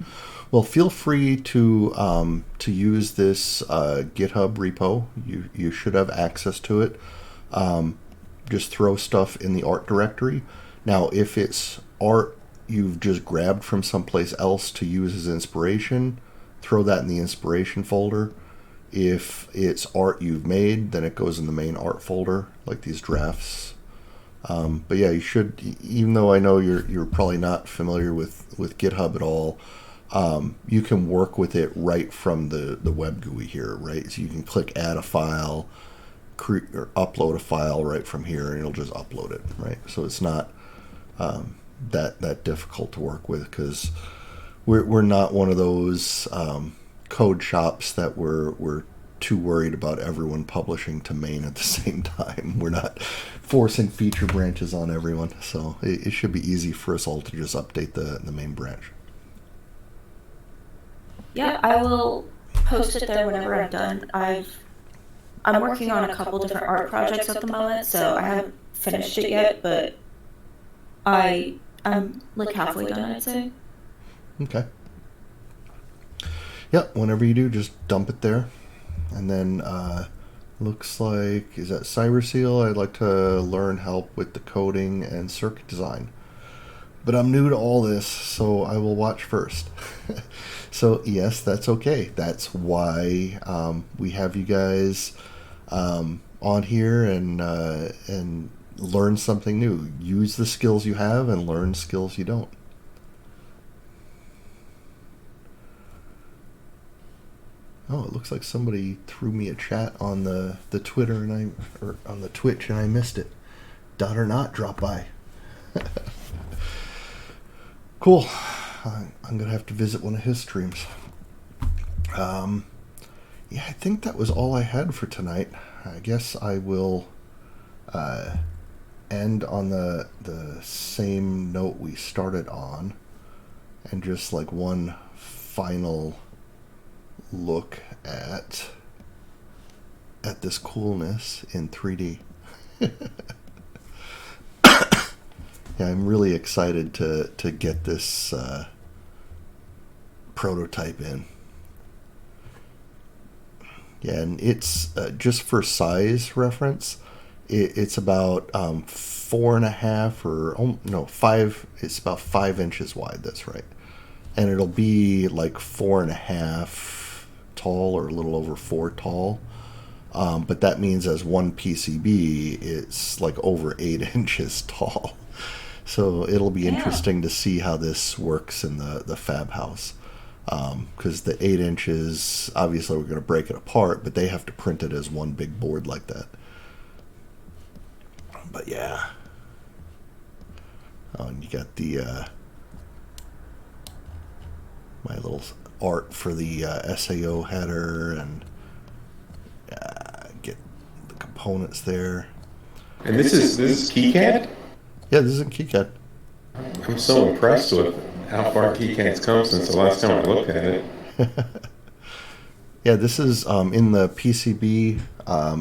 Well, feel free to use this GitHub repo. You should have access to it. Just throw stuff in the art directory. Now, if it's art you've just grabbed from someplace else to use as inspiration, throw that in the inspiration folder. If it's art you've made, then it goes in the main art folder, like these drafts. But yeah, you should, even though I know you're probably not familiar with GitHub at all, you can work with it right from the web GUI here, right? So you can click add a file, or upload a file right from here, and it'll just upload it, right? So it's not that difficult to work with, because we're not one of those code shops that we're too worried about everyone publishing to main at the same time. We're not forcing feature branches on everyone, so it should be easy for us all to just update the main branch. Yeah, I will post it there whenever I'm done. I'm working on a couple different art projects at the moment, so I haven't finished it yet, but I'm like halfway done, I'd say. Okay. Yep, whenever you do, just dump it there. And then, looks like, is that CyberSeal? I'd like to learn help with the coding and circuit design. But I'm new to all this, so I will watch first. So, yes, that's okay. That's why we have you guys on here and learn something new. Use the skills you have and learn skills you don't. Oh, it looks like somebody threw me a chat on the Twitter or on the Twitch and I missed it. Dot or not, drop by. Cool. I'm gonna have to visit one of his streams. Yeah, I think that was all I had for tonight. I guess I will end on the same note we started on, and just like one final look at this coolness in 3D. Yeah, I'm really excited to get this prototype in. Yeah, and it's just for size reference, it's about 4.5 or no 5. It's about 5 inches wide. That's right, and it'll be like 4.5 tall or a little over 4 tall. But that means as one PCB, it's like over 8 inches tall. So it'll be interesting to see how this works in the fab house. Because the 8 inches, obviously we're going to break it apart, but they have to print it as one big board like that. But yeah. Oh, and you got the my little art for the SAO header, and get the components there. And this is KiCad? Yeah, this is in KiCad. I'm so impressed with how far KiCad's come since the last time I looked at it. Yeah, this is in the PCB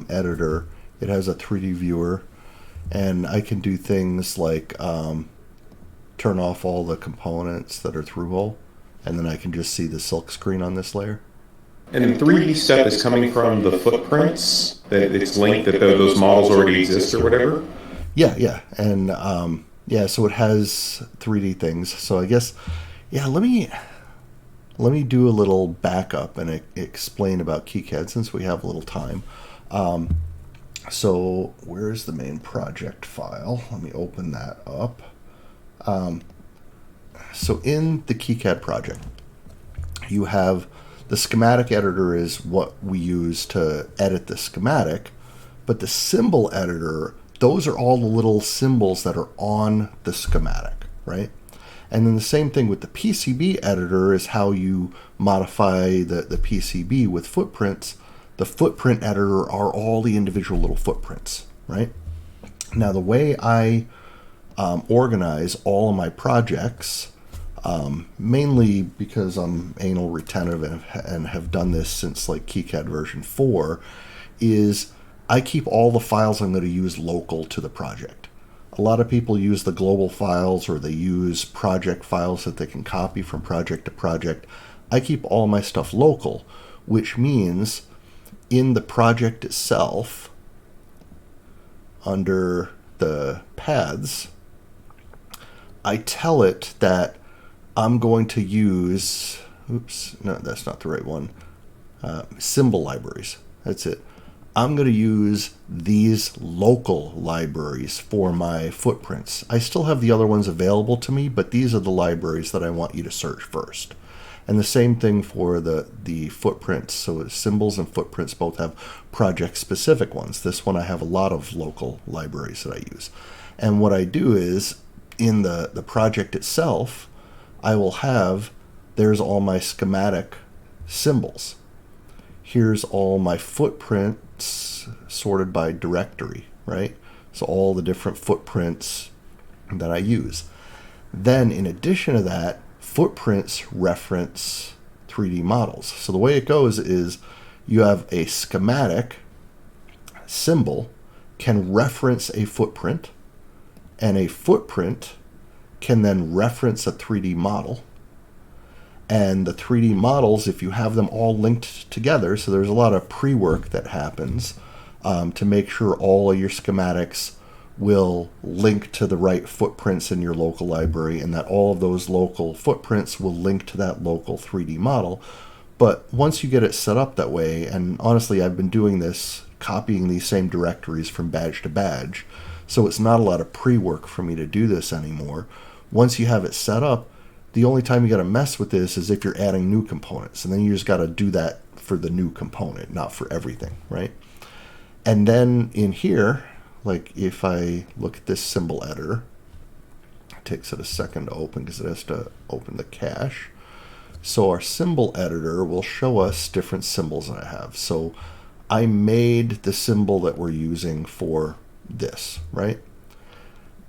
editor. It has a 3D viewer, and I can do things like turn off all the components that are through-hole, and then I can just see the silk screen on this layer. And the 3D stuff is coming from the footprints that it's linked that those models already exist or whatever? Yeah, and yeah, so it has 3D things. So I guess, yeah, let me do a little backup and explain about KiCad since we have a little time. So where's the main project file? Let me open that up. So in the KiCad project, you have the schematic editor is what we use to edit the schematic, but the symbol editor, those are all the little symbols that are on the schematic, right? And then the same thing with the PCB editor is how you modify the PCB with footprints. The footprint editor are all the individual little footprints, right? Now, the way I organize all of my projects, mainly because I'm anal retentive and have done this since like KiCad version 4, is I keep all the files I'm going to use local to the project. A lot of people use the global files, or they use project files that they can copy from project to project. I keep all my stuff local, which means in the project itself, under the paths, I tell it that I'm going to use, oops, no, that's not the right one, symbol libraries. That's it. I'm going to use these local libraries for my footprints. I still have the other ones available to me, but these are the libraries that I want you to search first. And the same thing for the footprints. So symbols and footprints both have project-specific ones. This one I have a lot of local libraries that I use. And what I do is, in the project itself, I will have, there's all my schematic symbols. Here's all my footprints sorted by directory, right? So all the different footprints that I use. Then in addition to that, footprints reference 3D models. So the way it goes is you have a schematic symbol can reference a footprint, and a footprint can then reference a 3D model. And the 3D models, if you have them all linked together, so there's a lot of pre-work that happens to make sure all of your schematics will link to the right footprints in your local library, and that all of those local footprints will link to that local 3D model. But once you get it set up that way, and honestly, I've been doing this, copying these same directories from badge to badge, so it's not a lot of pre-work for me to do this anymore. Once you have it set up, the only time you got to mess with this is if you're adding new components, and then you just got to do that for the new component, not for everything, right? And then in here, like if I look at this symbol editor, it takes it a second to open because it has to open the cache. So our symbol editor will show us different symbols that I have. So I made the symbol that we're using for this, right?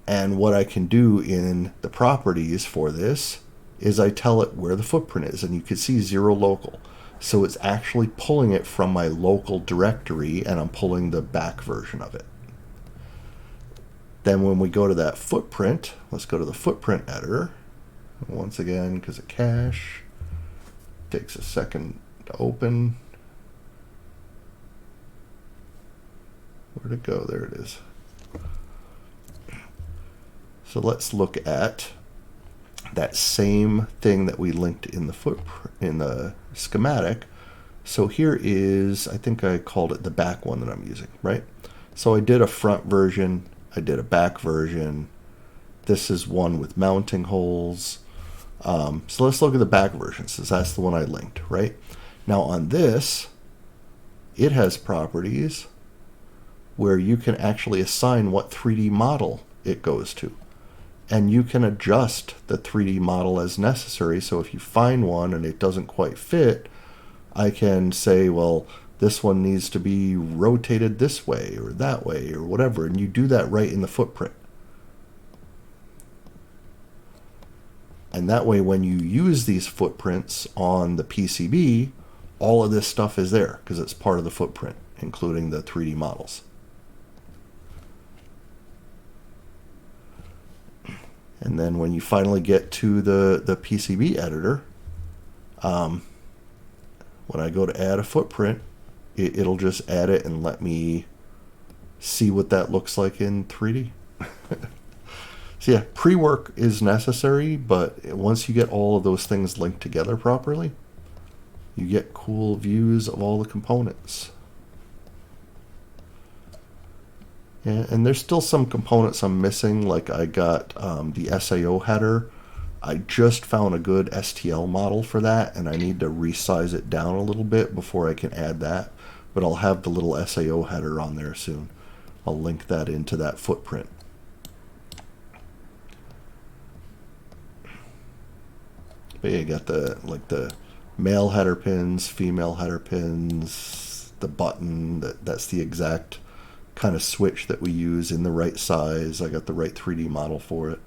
And what I can do in the properties for this is I tell it where the footprint is, and you can see 0 local. So it's actually pulling it from my local directory, and I'm pulling the back version of it. Then when we go to that footprint, let's go to the footprint editor. Once again, because of cache, takes a second to open. Where'd it go? There it is. So let's look at that same thing that we linked in the in the schematic. So here is, I think I called it the back one that I'm using, right? So I did a front version, I did a back version. This is one with mounting holes. So let's look at the back version, since that's the one I linked, right? Now on this, it has properties where you can actually assign what 3D model it goes to. And you can adjust the 3D model as necessary. So if you find one and it doesn't quite fit, I can say, well, this one needs to be rotated this way or that way or whatever. And you do that right in the footprint. And that way, when you use these footprints on the PCB, all of this stuff is there because it's part of the footprint, including the 3D models. And then when you finally get to the PCB editor, when I go to add a footprint, it'll just add it and let me see what that looks like in 3D. So yeah, pre-work is necessary, but once you get all of those things linked together properly, you get cool views of all the components. And there's still some components I'm missing, like I got the SAO header. I just found a good STL model for that, and I need to resize it down a little bit before I can add that. But I'll have the little SAO header on there soon. I'll link that into that footprint. But yeah, you got the male header pins, female header pins, the button, that's the exact kind of switch that we use in the right size. I got the right 3D model for it.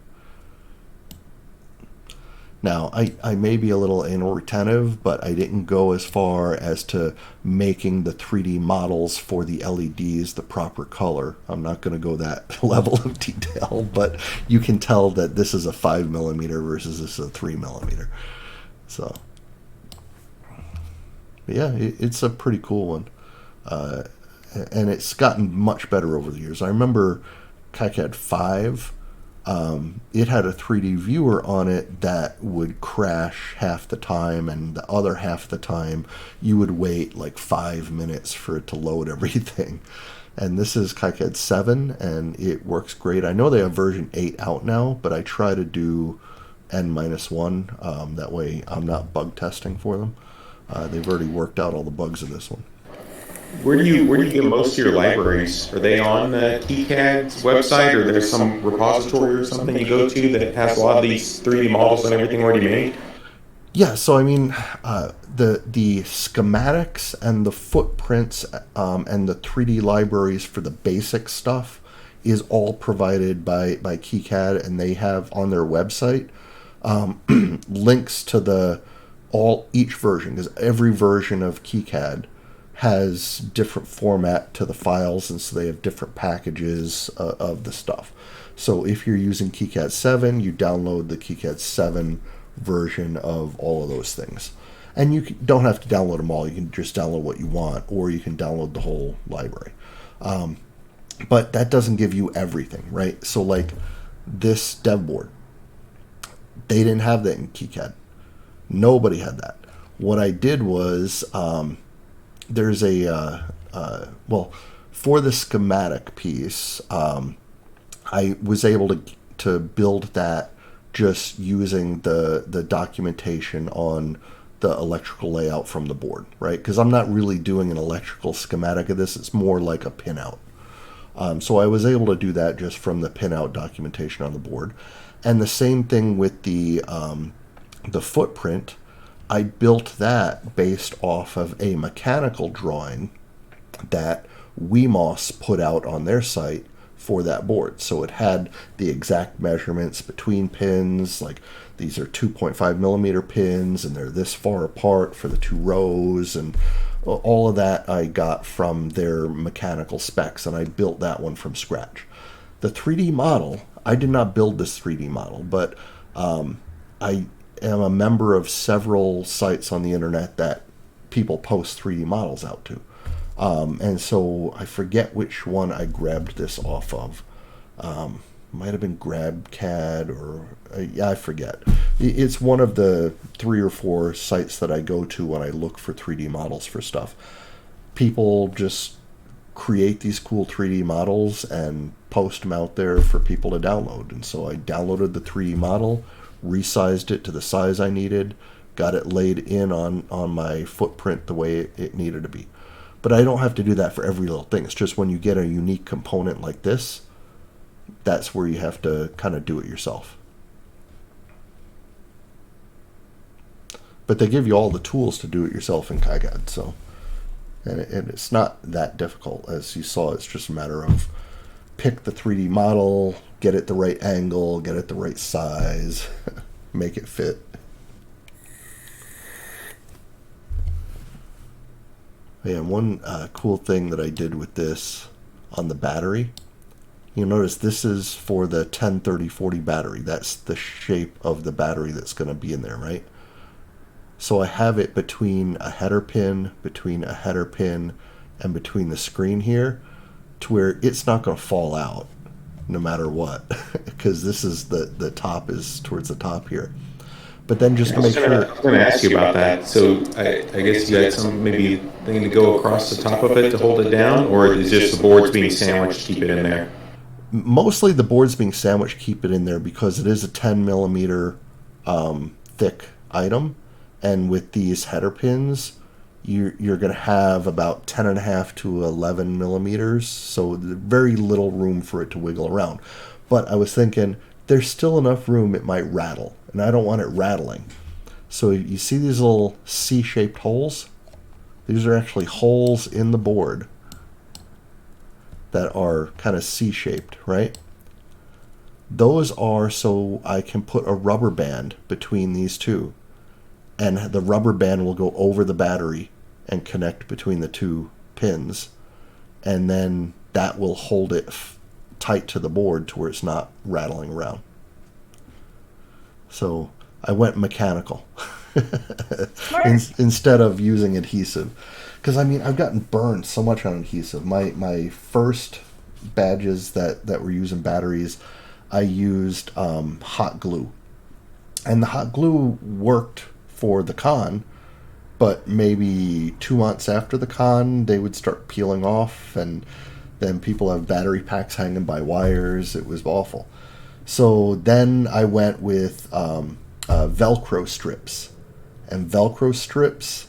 Now, I may be a little anal retentive, but I didn't go as far as to making the 3D models for the LEDs the proper color. I'm not going to go that level of detail, but you can tell that this is a 5mm versus this is a 3mm. So, but yeah, it's a pretty cool one. And it's gotten much better over the years. I remember KiCad 5, it had a 3D viewer on it that would crash half the time, and the other half the time you would wait like 5 minutes for it to load everything. And this is KiCad 7, and it works great. I know they have version 8 out now, but I try to do N-1. That way I'm not bug testing for them. They've already worked out all the bugs of this one. Where do you get most of your libraries? Are they on KiCad's website, or there's some repository or something you go to that has a lot of these 3D models and everything already made? Yeah, so I mean, the schematics and the footprints and the 3D libraries for the basic stuff is all provided by KiCad, and they have on their website links to each version, because every version of KiCad has different format to the files, and so they have different packages of the stuff. So if you're using KiCad 7, you download the KiCad 7 version of all of those things. And you don't have to download them all. You can just download what you want, or you can download the whole library. But that doesn't give you everything, right? So like this dev board, they didn't have that in KiCad. Nobody had that. What I did was there's for the schematic piece, I was able to build that just using the documentation on the electrical layout from the board, right? Because I'm not really doing an electrical schematic of this. It's more like a pinout. So I was able to do that just from the pinout documentation on the board. And the same thing with the footprint. I built that based off of a mechanical drawing that Wemos put out on their site for that board. So it had the exact measurements between pins, like these are 2.5 millimeter pins and they're this far apart for the 2 rows, and all of that I got from their mechanical specs, and I built that one from scratch. The 3D model, I did not build this 3D model, but I am a member of several sites on the internet that people post 3D models out to. And so I forget which one I grabbed this off of. Might have been GrabCAD or I forget. It's one of the 3 or 4 sites that I go to when I look for 3D models for stuff. People just create these cool 3D models and post them out there for people to download. And so I downloaded the 3D model, resized it to the size I needed, got it laid in on my footprint the way it needed to be. But I don't have to do that for every little thing. It's just when you get a unique component like this, that's where you have to kind of do it yourself. But they give you all the tools to do it yourself in KiCad, so and it's not that difficult. As you saw, it's just a matter of pick the 3D model, get it the right angle, get it the right size, make it fit. And one cool thing that I did with this on the battery, you'll notice this is for the 103040 battery. That's the shape of the battery that's going to be in there, right? So I have it between a header pin, and between the screen here, to where it's not going to fall out no matter what, because this is the top is towards the top here. But then just to make sure, I was going to ask you about that. So I guess you had some maybe thing to go across the top of it to hold it down, or is just the boards being sandwiched keep it in there? Mostly the boards being sandwiched keep it in there because it is a 10 millimeter thick item, and with these header pins, you're going to have about 10.5 to 11 millimeters, so very little room for it to wiggle around. But I was thinking there's still enough room it might rattle, and I don't want it rattling. So you see these little C-shaped holes? These are actually holes in the board that are kind of C-shaped, right? Those are so I can put a rubber band between these two, and the rubber band will go over the battery and connect between the 2 pins, and then that will hold it tight to the board to where it's not rattling around. So I went mechanical instead of using adhesive, because I mean I've gotten burned so much on adhesive. My first badges that were using batteries, I used hot glue, and the hot glue worked for the con, but maybe 2 months after the con they would start peeling off, and then people have battery packs hanging by wires. It was awful. So then I went with Velcro strips, and Velcro strips,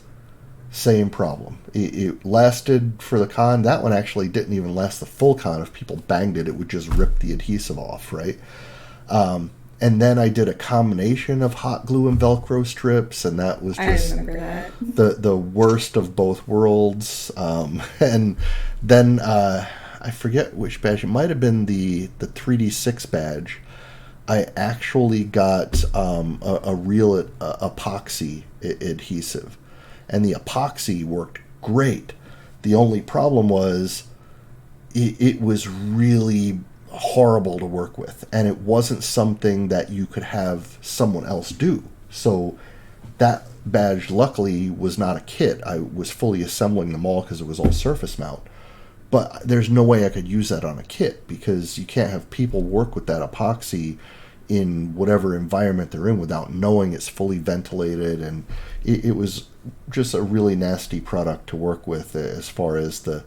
same problem. It lasted for the con. That one actually didn't even last the full con. If people banged it, it would just rip the adhesive off, right? And then I did a combination of hot glue and Velcro strips, and that was just I remember that. the worst of both worlds. And then I forget which badge. It might have been the 3D6 badge. I actually got a real epoxy adhesive, and the epoxy worked great. The only problem was it was really horrible to work with, and it wasn't something that you could have someone else do, So that badge, luckily, was not a kit. I was fully assembling them all because it was all surface mount. But there's no way I could use that on a kit because you can't have people work with that epoxy in whatever environment they're in without knowing it's fully ventilated. And it was just a really nasty product to work with as far as the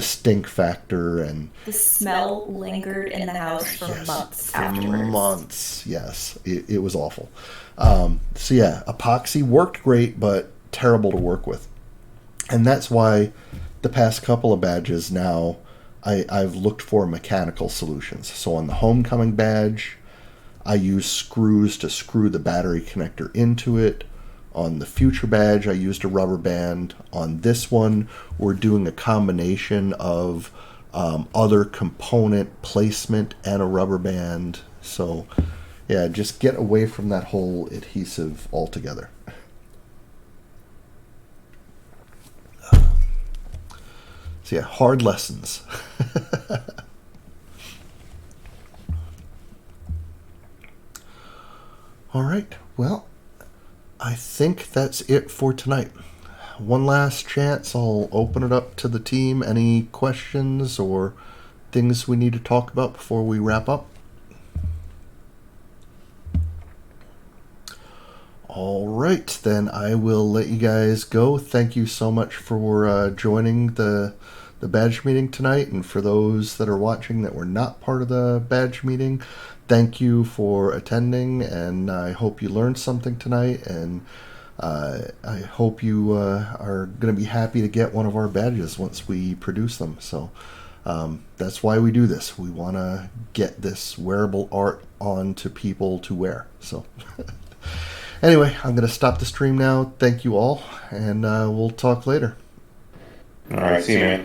stink factor, and The smell lingered in the house for yes, months for afterwards. months. Yes, it was awful. So yeah, epoxy worked great, but terrible to work with. And that's why the past couple of badges now, I've looked for mechanical solutions. So on the Homecoming badge, I use screws to screw the battery connector into it. On the Future badge, I used a rubber band. On this one, we're doing a combination of other component placement and a rubber band. So yeah, just get away from that whole adhesive altogether. So yeah, hard lessons. All right, well, I think that's it for tonight. One last chance, I'll open it up to the team. Any questions or things we need to talk about before we wrap up? All right, then I will let you guys go. Thank you so much for joining the badge meeting tonight, and for those that are watching that were not part of the badge meeting, thank you for attending, and I hope you learned something tonight, and I hope you are going to be happy to get one of our badges once we produce them. So that's why we do this. We want to get this wearable art onto people to wear. So anyway, I'm going to stop the stream now. Thank you all, and we'll talk later. All right, see you, man.